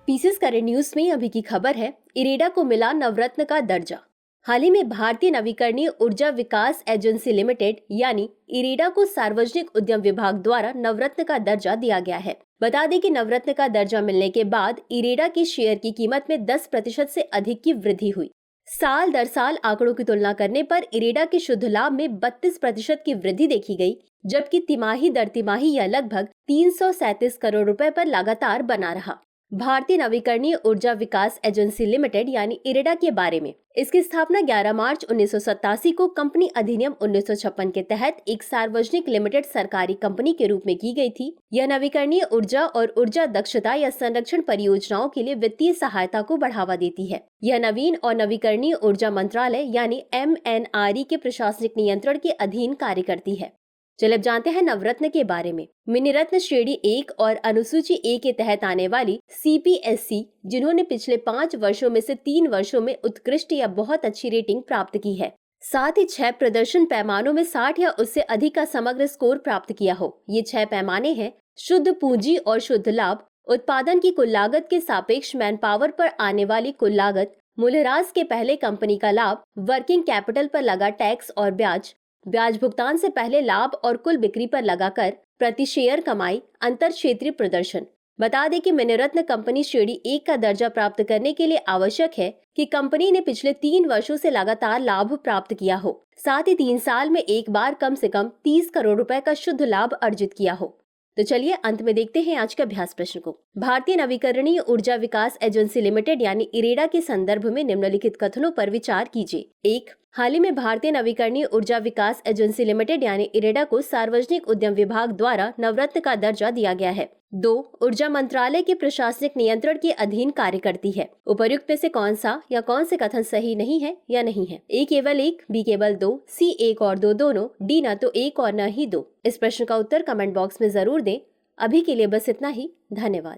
PCS current news में अभी की खबर है, इरेडा को मिला नवरत्न का दर्जा। हाल ही में भारतीय नवीकरणीय ऊर्जा विकास एजेंसी लिमिटेड यानी इरेडा को सार्वजनिक उद्यम विभाग द्वारा नवरत्न का दर्जा दिया गया है। बता दें कि नवरत्न का दर्जा मिलने के बाद इरेडा की शेयर की कीमत में 10% से अधिक की वृद्धि हुई। साल दर साल आंकड़ों की तुलना करने पर इरेडा के शुद्ध लाभ में 32% की वृद्धि देखी गई, जबकि तिमाही दर तिमाही यह लगभग 337 करोड़ रुपए पर लगातार बना रहा। भारतीय नवीकरणीय ऊर्जा विकास एजेंसी लिमिटेड यानी इरेडा के बारे में, इसकी स्थापना 11 मार्च 1987 को कंपनी अधिनियम 1956 के तहत एक सार्वजनिक लिमिटेड सरकारी कंपनी के रूप में की गई थी। यह नवीकरणीय ऊर्जा और ऊर्जा दक्षता या संरक्षण परियोजनाओं के लिए वित्तीय सहायता को बढ़ावा देती है। यह नवीन और नवीकरणीय ऊर्जा मंत्रालय यानी MNRE के प्रशासनिक नियंत्रण के अधीन कार्य करती है। चलिए अब जानते हैं नवरत्न के बारे में। मिनीरत्न श्रेणी 1 और अनुसूची ए के तहत आने वाली CPSC, जिन्होंने पिछले 5 वर्षों में से 3 वर्षों में उत्कृष्ट या बहुत अच्छी रेटिंग प्राप्त की है, साथ ही 6 प्रदर्शन पैमानों में 60 या उससे अधिक का समग्र स्कोर प्राप्त किया हो। ये 6 पैमाने हैं: शुद्ध पूंजी और शुद्ध लाभ, उत्पादन की कुल लागत के सापेक्ष मैन पावर पर आने वाली कुल लागत, मूल्यह्रास के पहले कंपनी का लाभ, वर्किंग कैपिटल पर लगा टैक्स और ब्याज, ब्याज भुगतान से पहले लाभ और कुल बिक्री पर लगाकर प्रति शेयर कमाई, अंतर क्षेत्रीय प्रदर्शन। बता दें कि मिनीरत्न कंपनी श्रेणी 1 का दर्जा प्राप्त करने के लिए आवश्यक है कि कंपनी ने पिछले 3 वर्षों से लगातार लाभ प्राप्त किया हो, साथ ही 3 साल में एक बार कम से कम 30 करोड़ रुपए का शुद्ध लाभ अर्जित किया हो। तो चलिए अंत में देखते हैं आज के अभ्यास प्रश्न को। भारतीय नवीकरणीय ऊर्जा विकास एजेंसी लिमिटेड यानी इरेडा के संदर्भ में निम्नलिखित कथनों पर विचार कीजिए। 1. हाल ही में भारतीय नवीकरणीय ऊर्जा विकास एजेंसी लिमिटेड यानी इरेडा को सार्वजनिक उद्यम विभाग द्वारा नवरत्न का दर्जा दिया गया है। 2. ऊर्जा मंत्रालय के प्रशासनिक नियंत्रण के अधीन कार्य करती है। उपर्युक्त में से कौन सा या कौन से कथन सही नहीं है या नहीं है? A केवल 1, B केवल 2, C 1 और 2 दोनों, D न तो 1 और न ही 2। इस प्रश्न का उत्तर कमेंट बॉक्स में जरूर दें। अभी के लिए बस इतना ही। धन्यवाद।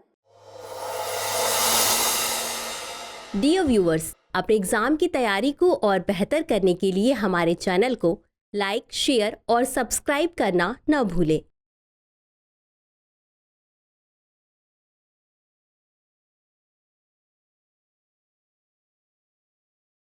डियर व्यूअर्स, अपने एग्जाम की तैयारी को और बेहतर करने के लिए हमारे चैनल को लाइक, शेयर और सब्सक्राइब करना न भूलें।